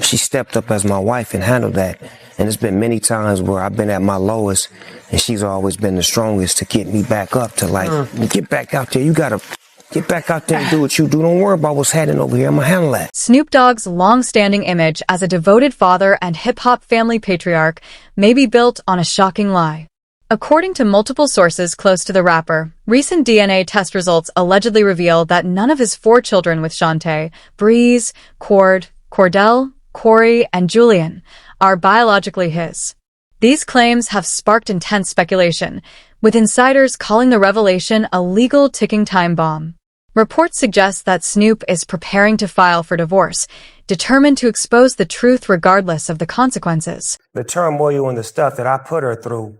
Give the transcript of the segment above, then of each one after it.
she stepped up as my wife and handled that. And it's been many times where I've been at my lowest, and she's always been the strongest to get me back up to get back out there. You gotta get back out there and do what you do. Don't worry about what's happening over here. I'm gonna handle that. Snoop Dogg's long-standing image as a devoted father and hip-hop family patriarch may be built on a shocking lie. According to multiple sources close to the rapper, recent DNA test results allegedly reveal that none of his 4 children with Shantae, Breeze, Cordell, Corey, and Julian, are biologically his. These claims have sparked intense speculation, with insiders calling the revelation a legal ticking time bomb. Reports suggest that Snoop is preparing to file for divorce, determined to expose the truth regardless of the consequences. The turmoil and the stuff that I put her through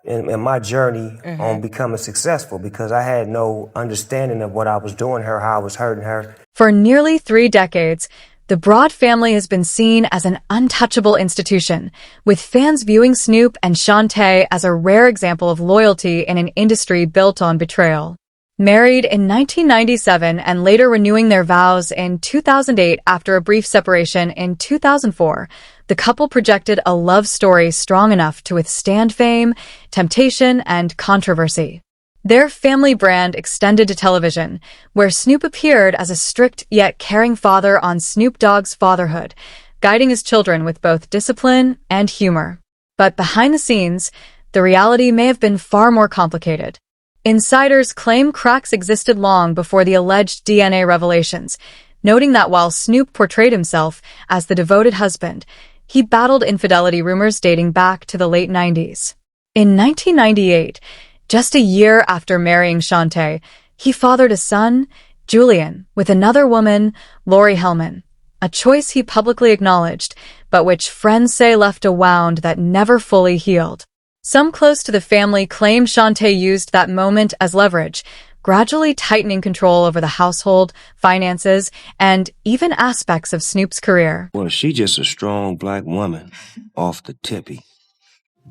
in my journey on becoming successful, because I had no understanding of what I was doing her, how I was hurting her. For nearly 3 decades, the Broad family has been seen as an untouchable institution, with fans viewing Snoop and Shantae as a rare example of loyalty in an industry built on betrayal. Married in 1997 and later renewing their vows in 2008 after a brief separation in 2004, the couple projected a love story strong enough to withstand fame, temptation, and controversy. Their family brand extended to television, where Snoop appeared as a strict yet caring father on Snoop Dogg's Fatherhood, guiding his children with both discipline and humor. But behind the scenes, the reality may have been far more complicated. Insiders claim cracks existed long before the alleged DNA revelations, noting that while Snoop portrayed himself as the devoted husband, he battled infidelity rumors dating back to the late 90s. In 1998, just a year after marrying Shantae, he fathered a son, Julian, with another woman, Lori Hellman, a choice he publicly acknowledged, but which friends say left a wound that never fully healed. Some close to the family claim Shantae used that moment as leverage, gradually tightening control over the household, finances, and even aspects of Snoop's career. Well, she's just a strong black woman off the tippy.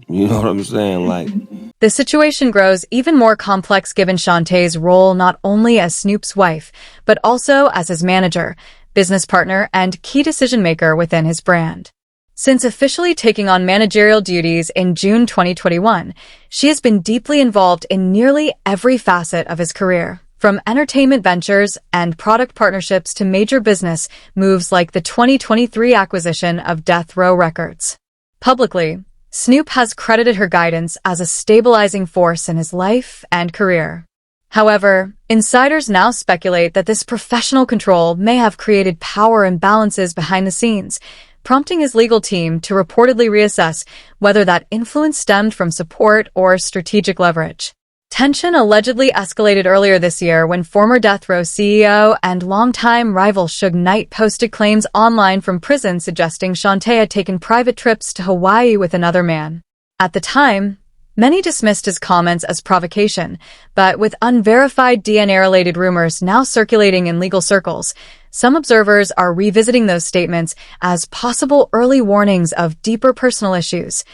You know what I'm saying? The situation grows even more complex given Shantae's role not only as Snoop's wife, but also as his manager, business partner, and key decision-maker within his brand. Since officially taking on managerial duties in June 2021, she has been deeply involved in nearly every facet of his career, from entertainment ventures and product partnerships to major business moves like the 2023 acquisition of Death Row Records. Publicly, Snoop has credited her guidance as a stabilizing force in his life and career. However, insiders now speculate that this professional control may have created power imbalances behind the scenes, prompting his legal team to reportedly reassess whether that influence stemmed from support or strategic leverage. Tension allegedly escalated earlier this year when former Death Row CEO and longtime rival Suge Knight posted claims online from prison suggesting Shantae had taken private trips to Hawaii with another man. At the time, many dismissed his comments as provocation, but with unverified DNA-related rumors now circulating in legal circles, some observers are revisiting those statements as possible early warnings of deeper personal issues,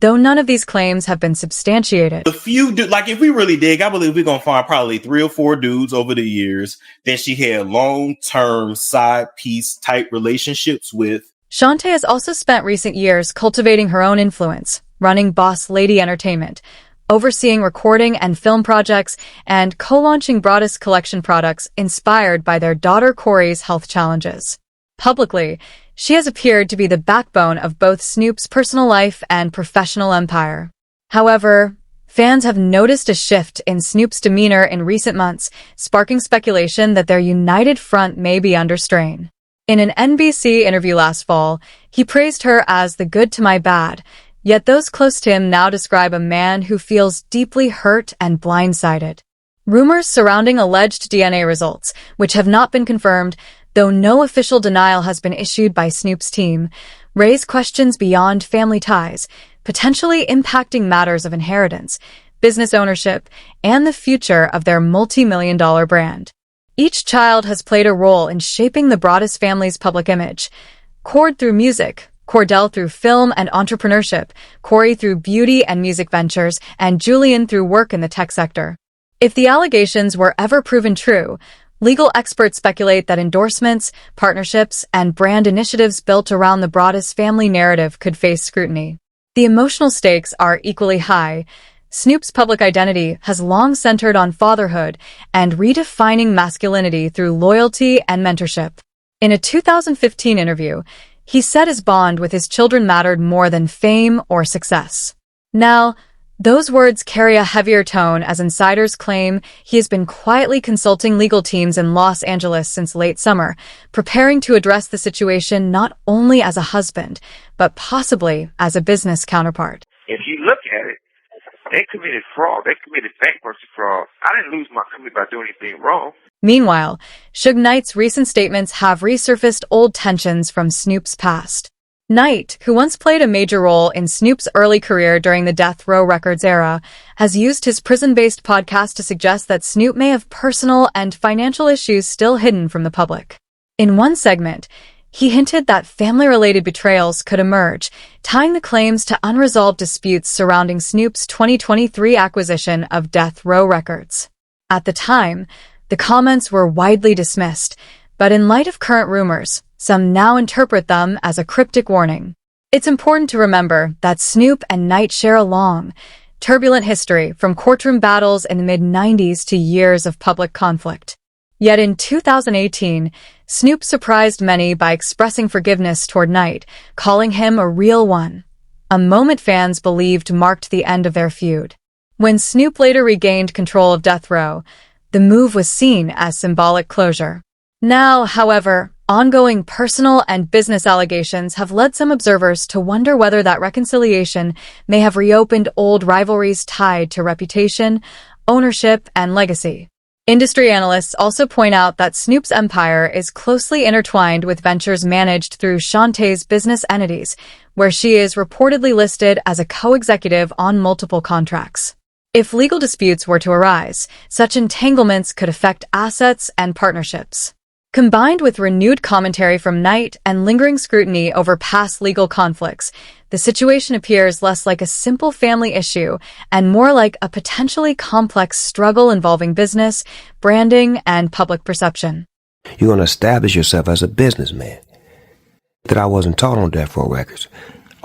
though none of these claims have been substantiated. A few, if we really dig, I believe we're going to find probably 3 or 4 dudes over the years that she had long-term side piece type relationships with. Shantae has also spent recent years cultivating her own influence, running Boss Lady Entertainment, overseeing recording and film projects, and co-launching Broadest Collection products inspired by their daughter Corey's health challenges. Publicly, she has appeared to be the backbone of both Snoop's personal life and professional empire. However, fans have noticed a shift in Snoop's demeanor in recent months, sparking speculation that their united front may be under strain. In an NBC interview last fall, he praised her as the good to my bad, yet those close to him now describe a man who feels deeply hurt and blindsided. Rumors surrounding alleged DNA results, which have not been confirmed, though no official denial has been issued by Snoop's team, raise questions beyond family ties, potentially impacting matters of inheritance, business ownership, and the future of their multi-million-dollar brand. Each child has played a role in shaping the Broadest family's public image. Cord through music, Cordell through film and entrepreneurship, Corey through beauty and music ventures, and Julian through work in the tech sector. If the allegations were ever proven true, Legal experts speculate that endorsements, partnerships, and brand initiatives built around the broadest family narrative could face scrutiny. The emotional stakes are equally high. Snoop's public identity has long centered on fatherhood and redefining masculinity through loyalty and mentorship. In a 2015 interview, he said his bond with his children mattered more than fame or success. Now, those words carry a heavier tone as insiders claim he has been quietly consulting legal teams in Los Angeles since late summer, preparing to address the situation not only as a husband, but possibly as a business counterpart. If you look at it, they committed fraud. They committed bankruptcy fraud. I didn't lose my company by doing anything wrong. Meanwhile, Suge Knight's recent statements have resurfaced old tensions from Snoop's past. Knight, who once played a major role in Snoop's early career during the Death Row Records era, has used his prison-based podcast to suggest that Snoop may have personal and financial issues still hidden from the public. In one segment, he hinted that family-related betrayals could emerge, tying the claims to unresolved disputes surrounding Snoop's 2023 acquisition of Death Row Records. At the time, the comments were widely dismissed, but in light of current rumors, some now interpret them as a cryptic warning. It's important to remember that Snoop and Knight share a long, turbulent history from courtroom battles in the mid-90s to years of public conflict. Yet in 2018, Snoop surprised many by expressing forgiveness toward Knight, calling him a real one, a moment fans believed marked the end of their feud. When Snoop later regained control of Death Row, the move was seen as symbolic closure. Now, however, ongoing personal and business allegations have led some observers to wonder whether that reconciliation may have reopened old rivalries tied to reputation, ownership, and legacy. Industry analysts also point out that Snoop's empire is closely intertwined with ventures managed through Shantae's business entities, where she is reportedly listed as a co-executive on multiple contracts. If legal disputes were to arise, such entanglements could affect assets and partnerships. Combined with renewed commentary from Knight and lingering scrutiny over past legal conflicts, the situation appears less like a simple family issue and more like a potentially complex struggle involving business, branding, and public perception. You're going to establish yourself as a businessman. That I wasn't taught on Death Row Records.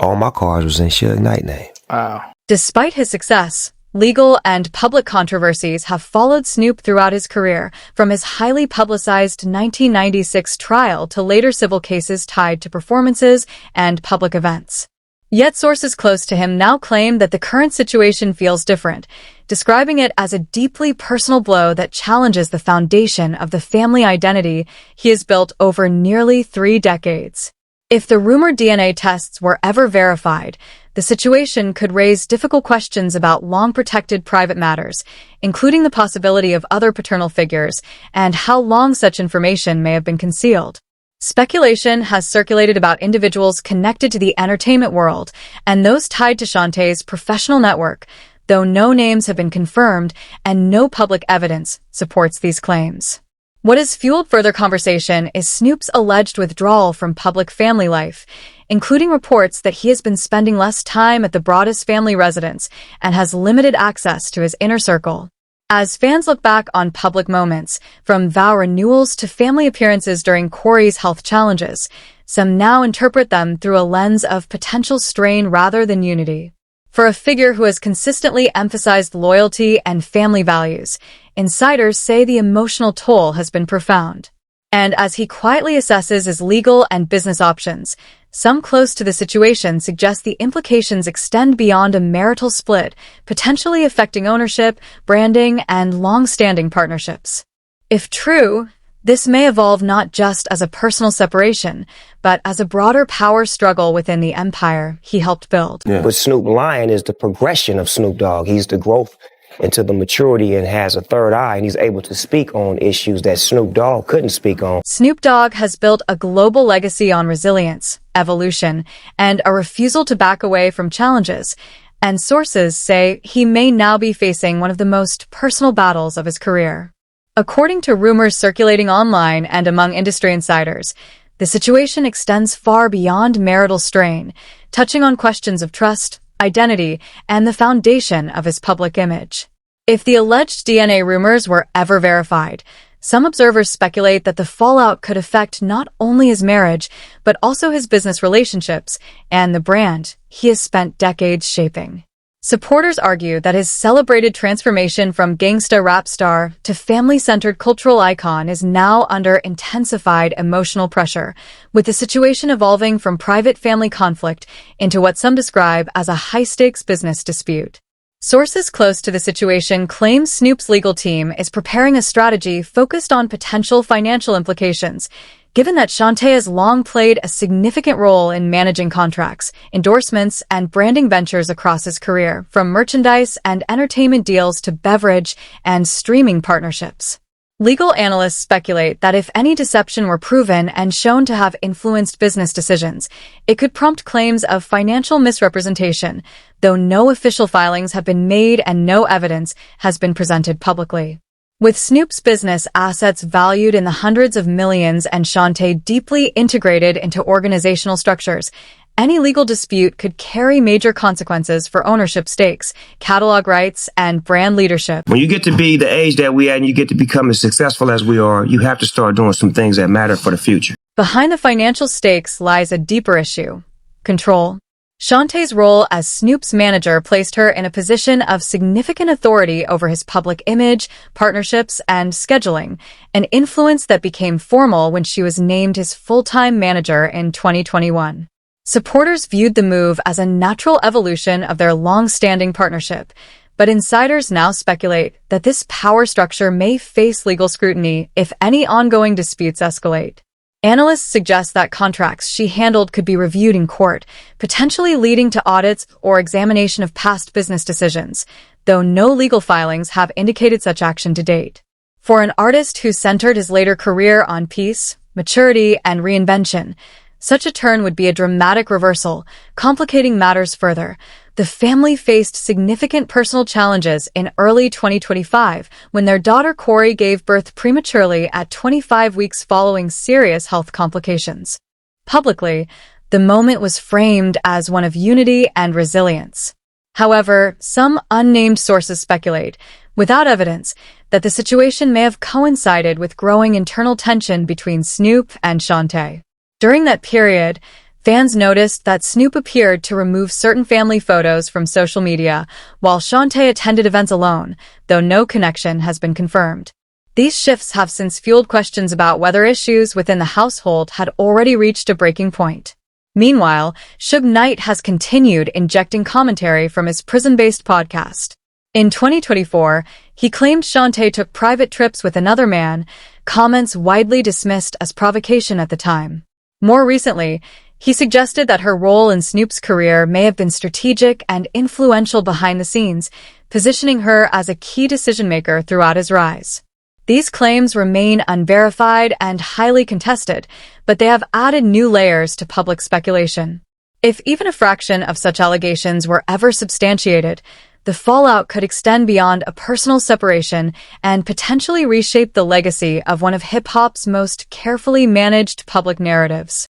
All my cars was in Suge Knight name. Wow. Despite his success, legal and public controversies have followed Snoop throughout his career, from his highly publicized 1996 trial to later civil cases tied to performances and public events. Yet sources close to him now claim that the current situation feels different, describing it as a deeply personal blow that challenges the foundation of the family identity he has built over nearly 3 decades. If the rumored DNA tests were ever verified, the situation could raise difficult questions about long-protected private matters, including the possibility of other paternal figures and how long such information may have been concealed. Speculation has circulated about individuals connected to the entertainment world and those tied to Shantae's professional network, though no names have been confirmed and no public evidence supports these claims. What has fueled further conversation is Snoop's alleged withdrawal from public family life, including reports that he has been spending less time at the broadest family residence and has limited access to his inner circle. As fans look back on public moments, from vow renewals to family appearances during Corey's health challenges, some now interpret them through a lens of potential strain rather than unity. For a figure who has consistently emphasized loyalty and family values, insiders say the emotional toll has been profound. And as he quietly assesses his legal and business options, some close to the situation suggest the implications extend beyond a marital split, potentially affecting ownership, branding, and long-standing partnerships. If true, this may evolve not just as a personal separation, but as a broader power struggle within the empire he helped build. Yeah. But Snoop Lion is the progression of Snoop Dogg. He's the growth into the maturity and has a third eye, and he's able to speak on issues that Snoop Dogg couldn't speak on. Snoop Dogg has built a global legacy on resilience, evolution, and a refusal to back away from challenges, and sources say he may now be facing one of the most personal battles of his career. According to rumors circulating online and among industry insiders, the situation extends far beyond marital strain, touching on questions of trust, identity, and the foundation of his public image. If the alleged DNA rumors were ever verified, Some observers speculate that the fallout could affect not only his marriage, but also his business relationships and the brand he has spent decades shaping. Supporters argue that his celebrated transformation from gangsta rap star to family-centered cultural icon is now under intensified emotional pressure, with the situation evolving from private family conflict into what some describe as a high-stakes business dispute. Sources close to the situation claim Snoop's legal team is preparing a strategy focused on potential financial implications, given that Shantae has long played a significant role in managing contracts, endorsements, and branding ventures across his career, from merchandise and entertainment deals to beverage and streaming partnerships. Legal analysts speculate that if any deception were proven and shown to have influenced business decisions, it could prompt claims of financial misrepresentation, though no official filings have been made and no evidence has been presented publicly. With Snoop's business assets valued in the hundreds of millions and Shantae deeply integrated into organizational structures, any legal dispute could carry major consequences for ownership stakes, catalog rights, and brand leadership. When you get to be the age that we at and you get to become as successful as we are, you have to start doing some things that matter for the future. Behind the financial stakes lies a deeper issue: control. Shantae's role as Snoop's manager placed her in a position of significant authority over his public image, partnerships, and scheduling, an influence that became formal when she was named his full-time manager in 2021. Supporters viewed the move as a natural evolution of their long-standing partnership, but insiders now speculate that this power structure may face legal scrutiny if any ongoing disputes escalate. Analysts suggest that contracts she handled could be reviewed in court, potentially leading to audits or examination of past business decisions, though no legal filings have indicated such action to date. For an artist who centered his later career on peace, maturity, and reinvention, such a turn would be a dramatic reversal, complicating matters further. The family faced significant personal challenges in early 2025 when their daughter Corey gave birth prematurely at 25 weeks following serious health complications. Publicly, the moment was framed as one of unity and resilience. However, some unnamed sources speculate, without evidence, that the situation may have coincided with growing internal tension between Snoop and Shantae. During that period, fans noticed that Snoop appeared to remove certain family photos from social media, while Shantae attended events alone, though no connection has been confirmed. These shifts have since fueled questions about whether issues within the household had already reached a breaking point. Meanwhile, Suge Knight has continued injecting commentary from his prison-based podcast. In 2024, he claimed Shantae took private trips with another man, comments widely dismissed as provocation at the time. More recently, he suggested that her role in Snoop's career may have been strategic and influential behind the scenes, positioning her as a key decision-maker throughout his rise. These claims remain unverified and highly contested, but they have added new layers to public speculation. If even a fraction of such allegations were ever substantiated, the fallout could extend beyond a personal separation and potentially reshape the legacy of one of hip-hop's most carefully managed public narratives.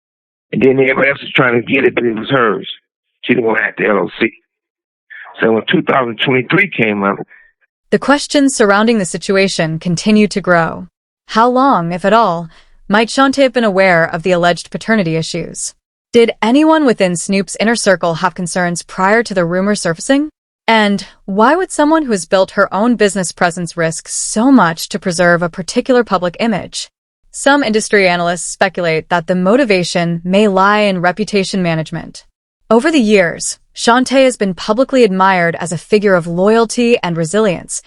And then everybody else was trying to get it, but it was hers. She didn't want to have the LLC. So when 2023 came up, the questions surrounding the situation continue to grow. How long, if at all, might Shantae have been aware of the alleged paternity issues? Did anyone within Snoop's inner circle have concerns prior to the rumor surfacing? And why would someone who has built her own business presence risk so much to preserve a particular public image? Some industry analysts speculate that the motivation may lie in reputation management. Over the years, Shantae has been publicly admired as a figure of loyalty and resilience.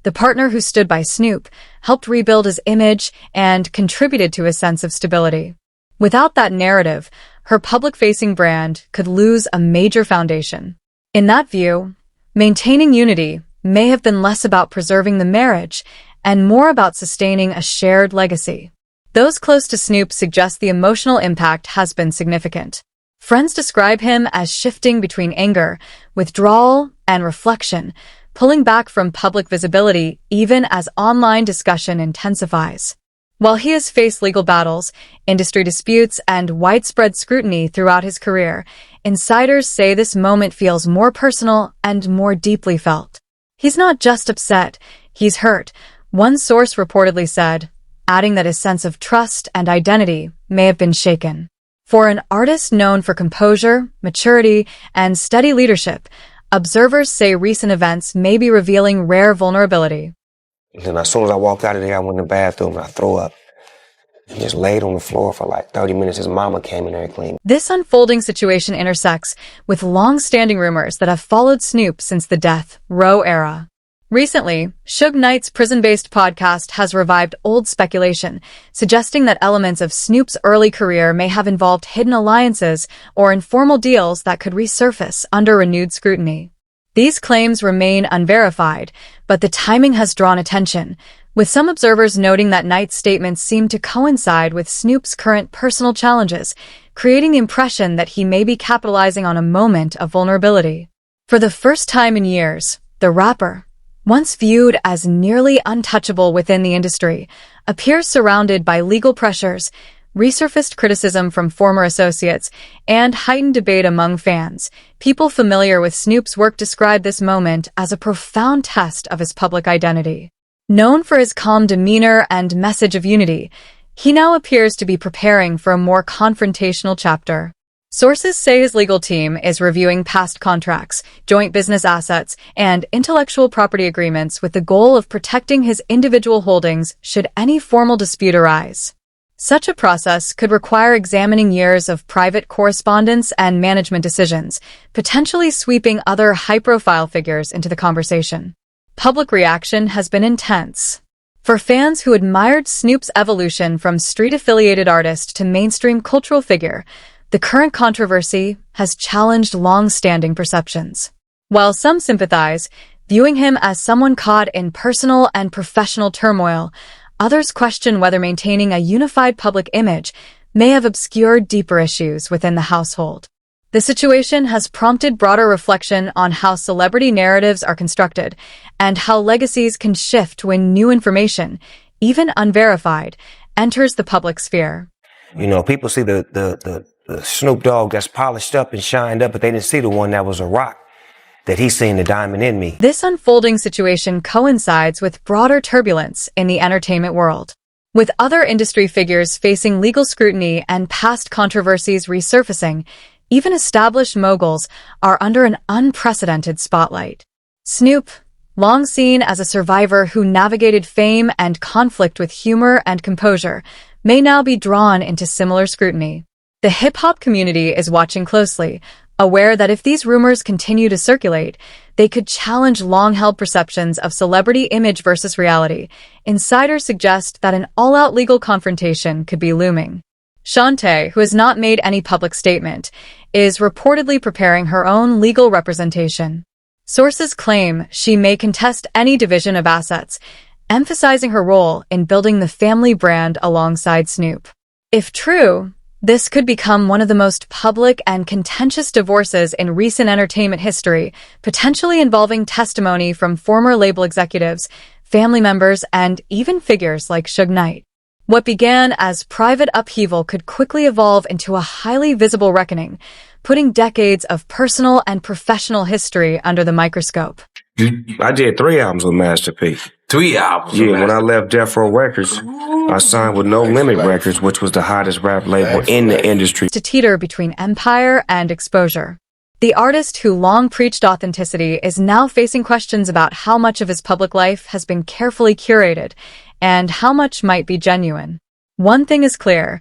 The partner who stood by Snoop helped rebuild his image and contributed to his sense of stability. Without that narrative, her public-facing brand could lose a major foundation. In that view, maintaining unity may have been less about preserving the marriage and more about sustaining a shared legacy. Those close to Snoop suggest the emotional impact has been significant. Friends describe him as shifting between anger, withdrawal, and reflection, pulling back from public visibility even as online discussion intensifies. While he has faced legal battles, industry disputes, and widespread scrutiny throughout his career, insiders say this moment feels more personal and more deeply felt. He's not just upset, he's hurt. One source reportedly said, adding that his sense of trust and identity may have been shaken. For an artist known for composure, maturity, and steady leadership, observers say recent events may be revealing rare vulnerability. And then as soon as I walked out of there, I went in the bathroom and I threw up. He just laid on the floor for like 30 minutes. His mama came in there and cleaned. This unfolding situation intersects with long-standing rumors that have followed Snoop since the death row era. Recently, Suge Knight's prison-based podcast has revived old speculation, suggesting that elements of Snoop's early career may have involved hidden alliances or informal deals that could resurface under renewed scrutiny. These claims remain unverified, but the timing has drawn attention, with some observers noting that Knight's statements seem to coincide with Snoop's current personal challenges, creating the impression that he may be capitalizing on a moment of vulnerability. For the first time in years, the rapper, once viewed as nearly untouchable within the industry, appears surrounded by legal pressures, resurfaced criticism from former associates, and heightened debate among fans. People familiar with Snoop's work describe this moment as a profound test of his public identity. Known for his calm demeanor and message of unity, he now appears to be preparing for a more confrontational chapter. Sources say his legal team is reviewing past contracts, joint business assets, and intellectual property agreements with the goal of protecting his individual holdings should any formal dispute arise. Such a process could require examining years of private correspondence and management decisions, potentially sweeping other high-profile figures into the conversation. Public reaction has been intense. For fans who admired Snoop's evolution from street-affiliated artist to mainstream cultural figure, the current controversy has challenged long-standing perceptions. While some sympathize, viewing him as someone caught in personal and professional turmoil, others question whether maintaining a unified public image may have obscured deeper issues within the household. The situation has prompted broader reflection on how celebrity narratives are constructed and how legacies can shift when new information, even unverified, enters the public sphere. You know, people see the Snoop Dogg that's polished up and shined up, but they didn't see the one that was a rock, that he's seen the diamond in me. This unfolding situation coincides with broader turbulence in the entertainment world. With other industry figures facing legal scrutiny and past controversies resurfacing, even established moguls are under an unprecedented spotlight. Snoop, long seen as a survivor who navigated fame and conflict with humor and composure, may now be drawn into similar scrutiny. The hip-hop community is watching closely, aware that if these rumors continue to circulate, they could challenge long-held perceptions of celebrity image versus reality. Insiders suggest that an all-out legal confrontation could be looming. Shantae, who has not made any public statement, is reportedly preparing her own legal representation. Sources claim she may contest any division of assets, emphasizing her role in building the family brand alongside Snoop. If true, this could become one of the most public and contentious divorces in recent entertainment history, potentially involving testimony from former label executives, family members, and even figures like Suge Knight. What began as private upheaval could quickly evolve into a highly visible reckoning, putting decades of personal and professional history under the microscope. I did 3 albums with Master P. 3 albums? Yeah, when I left Death Row Records, I signed with No Limit Records, which was the hottest rap label in the industry. To teeter between empire and exposure. The artist who long preached authenticity is now facing questions about how much of his public life has been carefully curated and how much might be genuine. One thing is clear: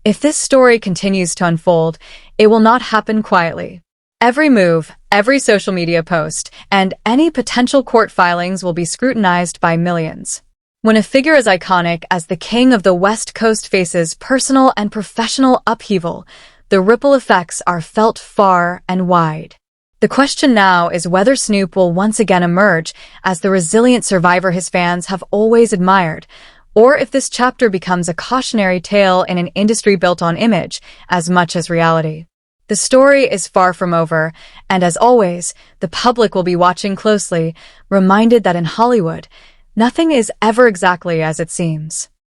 if this story continues to unfold, it will not happen quietly. Every move, every social media post, and any potential court filings will be scrutinized by millions. When a figure as iconic as the King of the West Coast faces personal and professional upheaval, the ripple effects are felt far and wide. The question now is whether Snoop will once again emerge as the resilient survivor his fans have always admired, or if this chapter becomes a cautionary tale in an industry built on image as much as reality. The story is far from over, and as always, the public will be watching closely, reminded that in Hollywood, nothing is ever exactly as it seems.